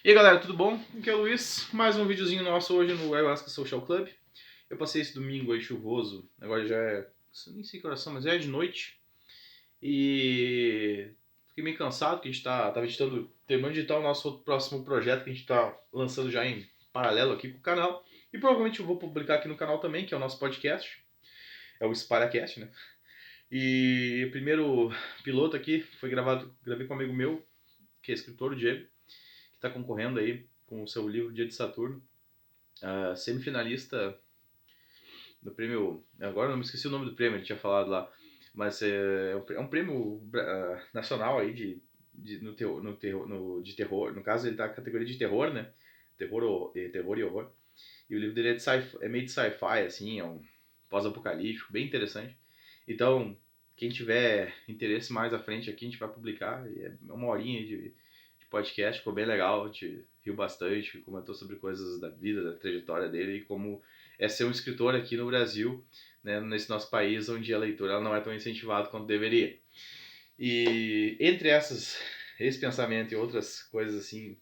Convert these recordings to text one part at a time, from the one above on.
E aí galera, tudo bom? Aqui é o Luiz, mais um videozinho nosso hoje no Ayahuasca Social Club. Eu passei esse domingo aí chuvoso, agora já é, nem sei que horas são, mas já é de noite. E fiquei meio cansado, que a gente tava editando, terminando de editar o nosso outro próximo projeto que a gente tá lançando já em paralelo aqui com o canal. E provavelmente eu vou publicar aqui no canal também, que é o nosso podcast, é o SparaCast, né? E o primeiro piloto aqui gravei com um amigo meu, que é escritor, o Diego, que está concorrendo aí com o seu livro Dia de Saturno, semifinalista do prêmio. Agora eu não me esqueci o nome do prêmio, ele tinha falado lá, mas é um prêmio nacional aí de terror. No caso, ele tá na categoria de terror, né? Terror e horror. E o livro dele é meio de sci-fi, assim, é um pós-apocalíptico, bem interessante. Então, quem tiver interesse mais à frente aqui, a gente vai publicar. É uma horinha de podcast, ficou bem legal. A gente riu bastante, comentou sobre coisas da vida, da trajetória dele e como é ser um escritor aqui no Brasil, né, nesse nosso país onde a leitura ela não é tão incentivada quanto deveria. E entre esse pensamento e outras coisas assim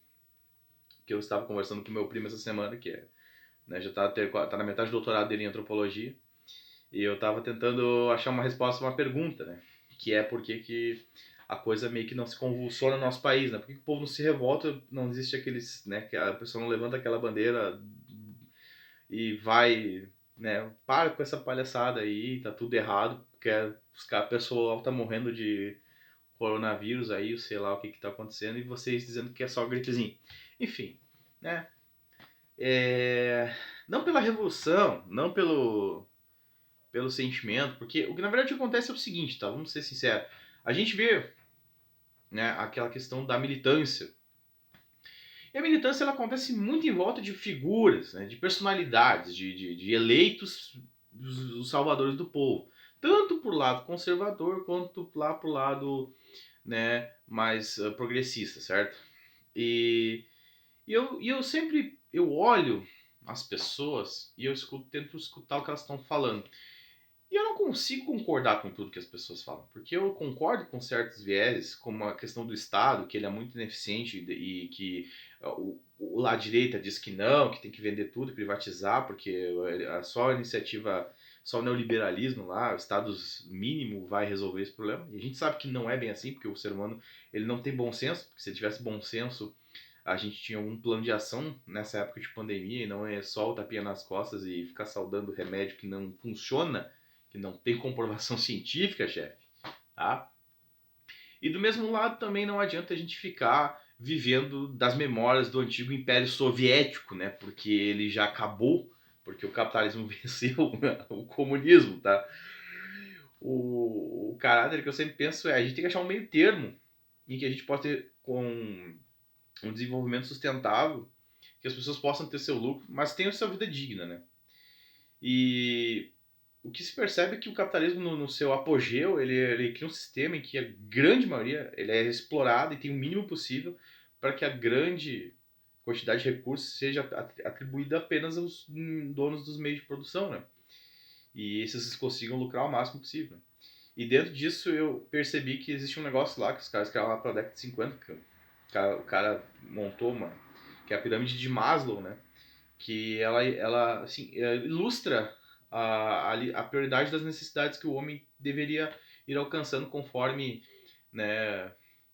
que eu estava conversando com meu primo essa semana, que é, né, já tá na metade do doutorado dele em antropologia, e eu estava tentando achar uma resposta a uma pergunta, né, que é por que a coisa meio que não se convulsiona no nosso país, né? Por que o povo não se revolta, não existe aqueles, né, que a pessoa não levanta aquela bandeira e vai, né, para com essa palhaçada aí, tá tudo errado, porque a pessoa tá morrendo de coronavírus aí, sei lá o que que tá acontecendo, e vocês dizendo que é só gritezinho. Enfim, né, não pela revolução, não pelo sentimento, porque o que na verdade acontece é o seguinte, tá, vamos ser sinceros, a gente vê, né, aquela questão da militância. E a militância ela acontece muito em volta de figuras, né, de personalidades, de eleitos os salvadores do povo. Tanto por lado conservador quanto lá pro lado, né, mais progressista, certo? E, eu sempre eu olho as pessoas e eu tento escutar o que elas estão falando. E eu não consigo concordar com tudo que as pessoas falam, porque eu concordo com certos vieses, como a questão do Estado, que ele é muito ineficiente e que o lado direita diz que não, que tem que vender tudo, privatizar, porque só a iniciativa, só o neoliberalismo lá, o Estado mínimo vai resolver esse problema. E a gente sabe que não é bem assim, porque o ser humano ele não tem bom senso, porque se ele tivesse bom senso, a gente tinha um plano de ação nessa época de pandemia, e não é só o tapinha nas costas e ficar saudando remédio que não funciona, que não tem comprovação científica, chefe, tá? E do mesmo lado também não adianta a gente ficar vivendo das memórias do antigo Império Soviético, né? Porque ele já acabou, porque o capitalismo venceu o comunismo, tá? O caráter que eu sempre penso é a gente tem que achar um meio termo em que a gente possa ter com um desenvolvimento sustentável, que as pessoas possam ter seu lucro, mas tenham sua vida digna, né? E o que se percebe é que o capitalismo no seu apogeu, ele cria um sistema em que a grande maioria ele é explorado e tem o mínimo possível para que a grande quantidade de recursos seja atribuída apenas aos donos dos meios de produção, né? E esses consigam lucrar o máximo possível. E dentro disso eu percebi que existe um negócio lá que os caras criaram lá para a década de 50, que o cara montou uma, que é a pirâmide de Maslow, né? Que ela assim, ilustra a prioridade das necessidades que o homem deveria ir alcançando conforme, né,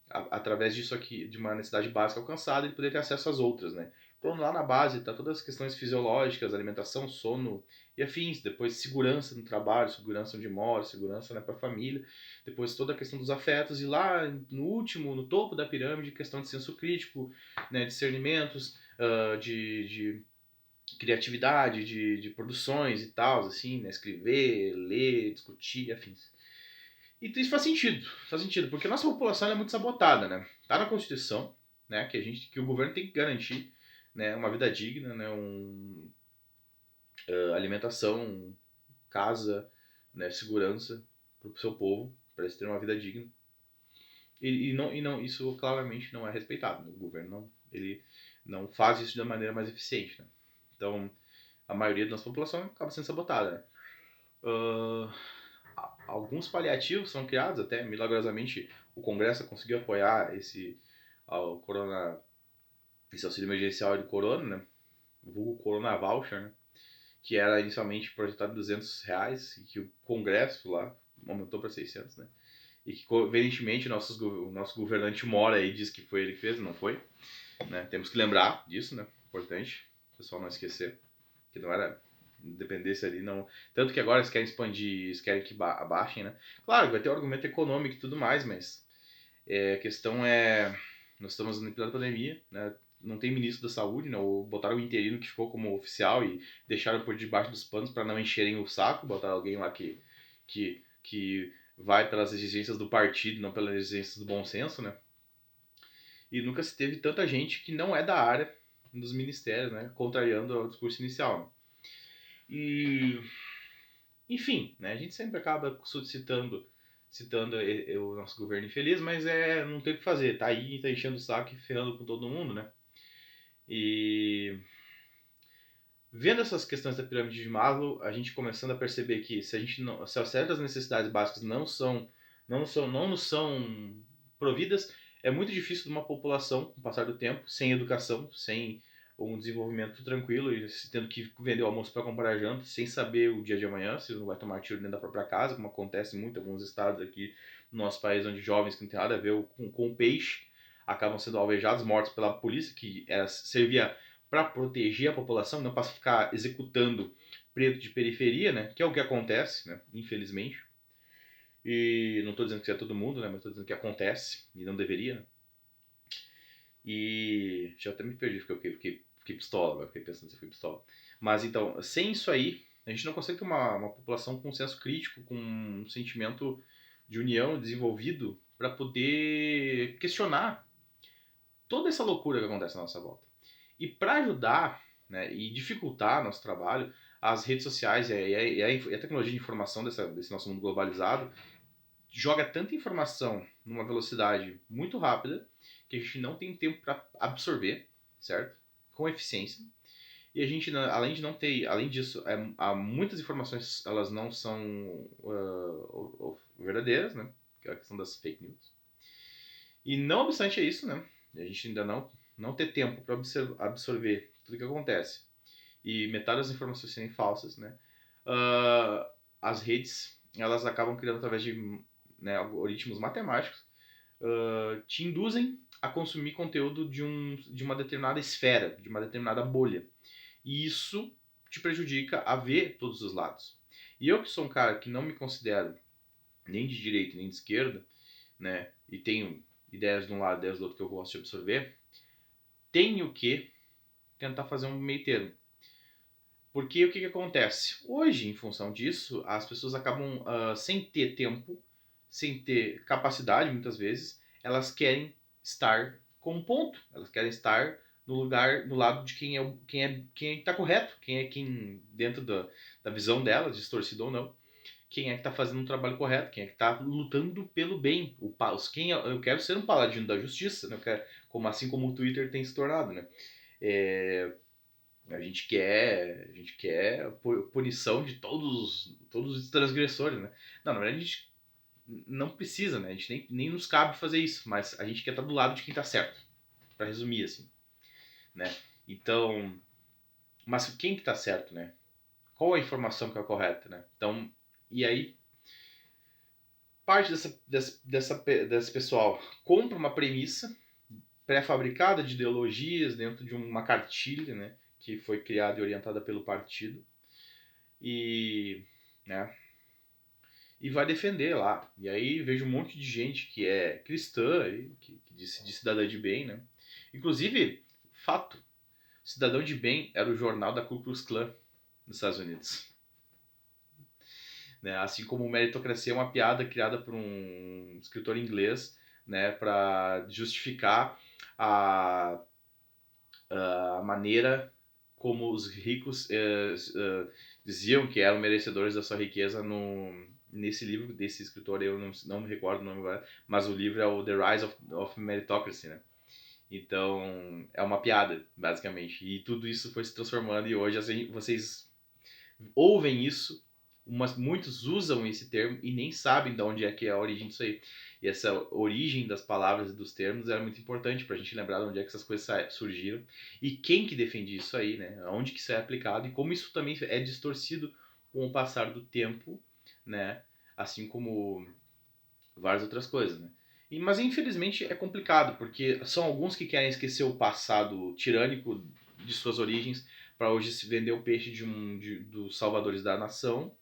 através disso aqui, de uma necessidade básica alcançada, ele poder ter acesso às outras, né. Então lá na base está todas as questões fisiológicas, alimentação, sono e afins, depois segurança no trabalho, segurança onde mora, segurança, né, para a família, depois toda a questão dos afetos e lá no último, no topo da pirâmide, questão de senso crítico, né, discernimentos, de criatividade, de produções e tal, assim, né? Escrever, ler, discutir, afins. E isso faz sentido, porque a nossa população é muito sabotada, né? Tá na Constituição, né, que o governo tem que garantir, né, uma vida digna, né, alimentação, casa, né, segurança para o seu povo, para eles terem uma vida digna. E não, isso claramente não é respeitado. Né? O governo ele não faz isso da maneira mais eficiente. Né? Então, a maioria da nossa população acaba sendo sabotada. Né? Uh, alguns paliativos são criados, até milagrosamente o Congresso conseguiu apoiar esse ao corona esse auxílio emergencial de corona, né? O vulgo Corona Voucher, né? Que era inicialmente projetado R$ 200 e que o Congresso lá aumentou para 600, né? E que, convenientemente, o nosso governante Mora aí diz que foi ele que fez, não foi, né? Temos que lembrar disso, né? Importante, o pessoal não esquecer, que não era independência ali, não. Tanto que agora eles querem expandir, eles querem que abaixem, né? Claro, vai ter o argumento econômico e tudo mais, mas a questão é, nós estamos em plena pandemia, né? Não tem ministro da saúde, né? Ou botaram o interino que ficou como oficial e deixaram por debaixo dos panos para não encherem o saco, botaram alguém lá que vai pelas exigências do partido, não pelas exigências do bom senso, né? E nunca se teve tanta gente que não é da área dos ministérios, né? Contrariando o discurso inicial. Né? E, enfim, né? A gente sempre acaba citando o nosso governo infeliz, mas não tem o que fazer. Tá aí, tá enchendo o saco e ferrando com todo mundo, né? E vendo essas questões da pirâmide de Maslow, a gente começando a perceber que se as certas necessidades básicas não nos são providas, é muito difícil de uma população, com o passar do tempo, sem educação, sem um desenvolvimento tranquilo e tendo que vender o almoço para comprar janta, sem saber o dia de amanhã, se não vai tomar tiro dentro da própria casa, como acontece muito em alguns estados aqui no nosso país, onde jovens que não tem nada a ver com o peixe acabam sendo alvejados, mortos pela polícia, que servia para proteger a população, não para ficar executando preto de periferia, né? Que é o que acontece, né? Infelizmente. E não estou dizendo que é todo mundo, né? Mas estou dizendo que acontece e não deveria, né? E já até me perdi, porque eu fiquei pistola, agora fiquei pensando se eu fui pistola. Mas então, sem isso aí, a gente não consegue ter uma população com um senso crítico, com um sentimento de união desenvolvido para poder questionar toda essa loucura que acontece na nossa volta. E para ajudar, né, e dificultar nosso trabalho, as redes sociais e a tecnologia de informação desse nosso mundo globalizado joga tanta informação numa velocidade muito rápida que a gente não tem tempo para absorver, certo? Com eficiência. E a gente, além de não ter, além disso, há muitas informações, elas não são verdadeiras, né? Que é a questão das fake news. E não obstante isso, né? A gente ainda não ter tempo para absorver tudo o que acontece e metade das informações serem falsas, né? Uh, as redes elas acabam criando através de, né, algoritmos matemáticos, te induzem a consumir conteúdo de uma determinada esfera, de uma determinada bolha. E isso te prejudica a ver todos os lados. E eu que sou um cara que não me considero nem de direita nem de esquerda, né? E tenho ideias de um lado, ideias do outro que eu gosto de absorver, tenho que tentar fazer um meio termo. Porque o que acontece? Hoje, em função disso, as pessoas acabam sem ter tempo, sem ter capacidade, muitas vezes, elas querem estar com um ponto. Elas querem estar no lugar, no lado de quem está correto, quem é quem, dentro da visão delas, distorcida ou não, quem é que está fazendo um trabalho correto, quem é que está lutando pelo bem. Eu quero ser um paladino da justiça, né? Assim como o Twitter tem se tornado, né? A gente quer punição de todos os transgressores, né? Não, na verdade a gente não precisa, né? A gente nem nos cabe fazer isso, mas a gente quer estar do lado de quem está certo, para resumir assim, né? Então, mas quem que está certo, né? Qual a informação que é correta, né? Então, e aí parte desse pessoal compra uma premissa pré-fabricada de ideologias dentro de uma cartilha, né? Que foi criada e orientada pelo partido e, né, e vai defender lá. E aí vejo um monte de gente que é cristã, de cidadã de bem, né? Inclusive, fato, Cidadão de Bem era o jornal da Ku Klux Klan nos Estados Unidos. Né? Assim como Meritocracia é uma piada criada por um escritor inglês, né, para justificar a, a maneira como os ricos diziam que eram merecedores da sua riqueza nesse livro desse escritor, eu não me recordo o nome agora, mas o livro é o The Rise of Meritocracy, né? Então, é uma piada, basicamente. E tudo isso foi se transformando e hoje assim, vocês ouvem isso muitos usam esse termo e nem sabem de onde é que é a origem disso aí. E essa origem das palavras e dos termos era muito importante para a gente lembrar de onde é que essas coisas surgiram e quem que defendia isso aí, né? Onde que isso é aplicado e como isso também é distorcido com o passar do tempo, né? Assim como várias outras coisas, né? Mas infelizmente é complicado, porque são alguns que querem esquecer o passado tirânico de suas origens para hoje se vender o peixe dos salvadores da nação.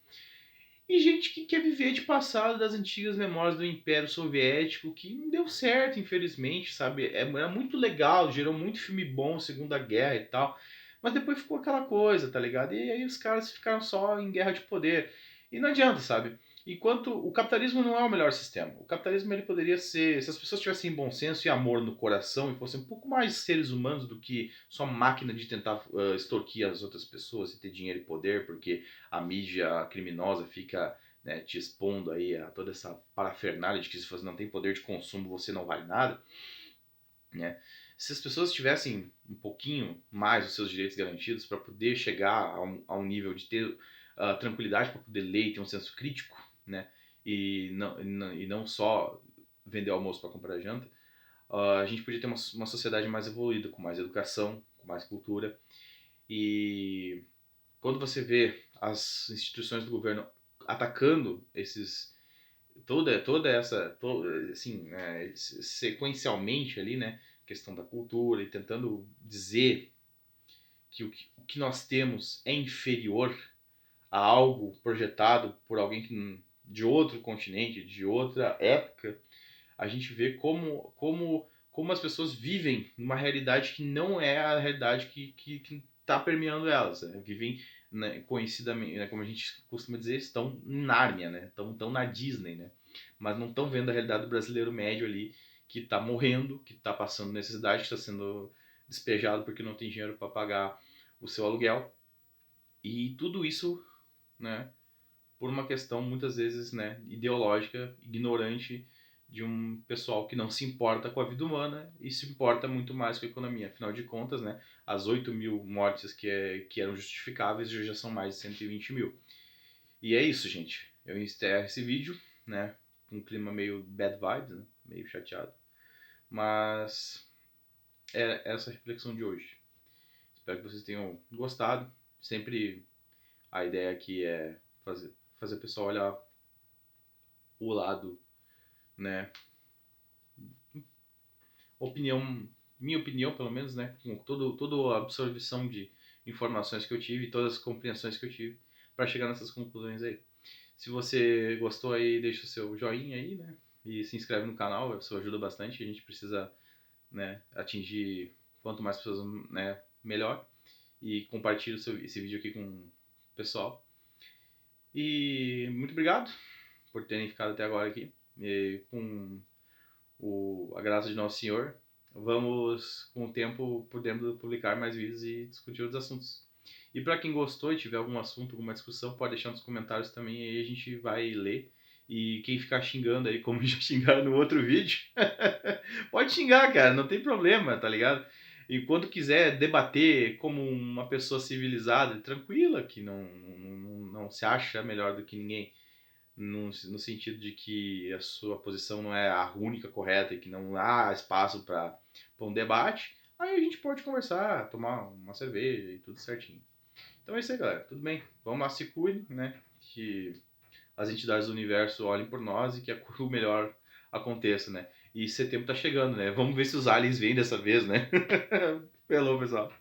E gente que quer viver de passado das antigas memórias do Império Soviético, que não deu certo, infelizmente, sabe? Era muito legal, gerou muito filme bom, Segunda Guerra e tal. Mas depois ficou aquela coisa, tá ligado? E aí os caras ficaram só em guerra de poder. E não adianta, sabe? Enquanto o capitalismo não é o melhor sistema. O capitalismo ele poderia ser, se as pessoas tivessem bom senso e amor no coração e fossem um pouco mais seres humanos do que só máquina de tentar extorquir as outras pessoas e ter dinheiro e poder, porque a mídia criminosa fica, né, te expondo aí a toda essa parafernália de que se você não tem poder de consumo você não vale nada, né? Se as pessoas tivessem um pouquinho mais os seus direitos garantidos para poder chegar a um nível de ter tranquilidade para poder ler e ter um senso crítico, né? E não só vender almoço para comprar janta, a gente podia ter uma sociedade mais evoluída, com mais educação, com mais cultura. E quando você vê as instituições do governo atacando toda essa, assim, sequencialmente ali, né, questão da cultura e tentando dizer que o que nós temos é inferior a algo projetado por alguém de outro continente, de outra época, a gente vê como as pessoas vivem numa realidade que não é a realidade que está permeando elas. Né? Vivem, né, conhecidamente, né, como a gente costuma dizer, estão em Nárnia, né? Estão na Disney, né? Mas não estão vendo a realidade do brasileiro médio ali, que está morrendo, que está passando necessidade, que está sendo despejado porque não tem dinheiro para pagar o seu aluguel. E tudo isso, né, por uma questão muitas vezes, né, ideológica, ignorante de um pessoal que não se importa com a vida humana e se importa muito mais com a economia. Afinal de contas, né, as 8 mil mortes que eram justificáveis já são mais de 120 mil. E é isso, gente. Eu encerro esse vídeo, né, com um clima meio bad vibes, né, meio chateado. Mas é essa a reflexão de hoje. Espero que vocês tenham gostado. Sempre a ideia aqui é fazer o pessoal olhar o lado, né, minha opinião pelo menos, né, com toda a absorção de informações que eu tive, todas as compreensões que eu tive para chegar nessas conclusões aí. Se você gostou aí, deixa o seu joinha aí, né, e se inscreve no canal, isso ajuda bastante, a gente precisa, né, atingir quanto mais pessoas, né, melhor, e compartilhe esse vídeo aqui com o pessoal. E muito obrigado por terem ficado até agora aqui, e com a graça de Nosso Senhor, vamos, com o tempo, podendo publicar mais vídeos e discutir outros assuntos. E para quem gostou e tiver algum assunto, alguma discussão, pode deixar nos comentários também, aí a gente vai ler. E quem ficar xingando aí, como já xingaram no outro vídeo, pode xingar, cara, não tem problema, tá ligado? E quando quiser debater como uma pessoa civilizada, tranquila, que não se acha melhor do que ninguém, no sentido de que a sua posição não é a única correta e que não há espaço para um debate, aí a gente pode conversar, tomar uma cerveja e tudo certinho. Então é isso aí, galera. Tudo bem. Vamos lá, se cuidem, né? Que as entidades do universo olhem por nós e que o melhor aconteça, né? E setembro tá chegando, né? Vamos ver se os aliens vêm dessa vez, né? Falou, pessoal.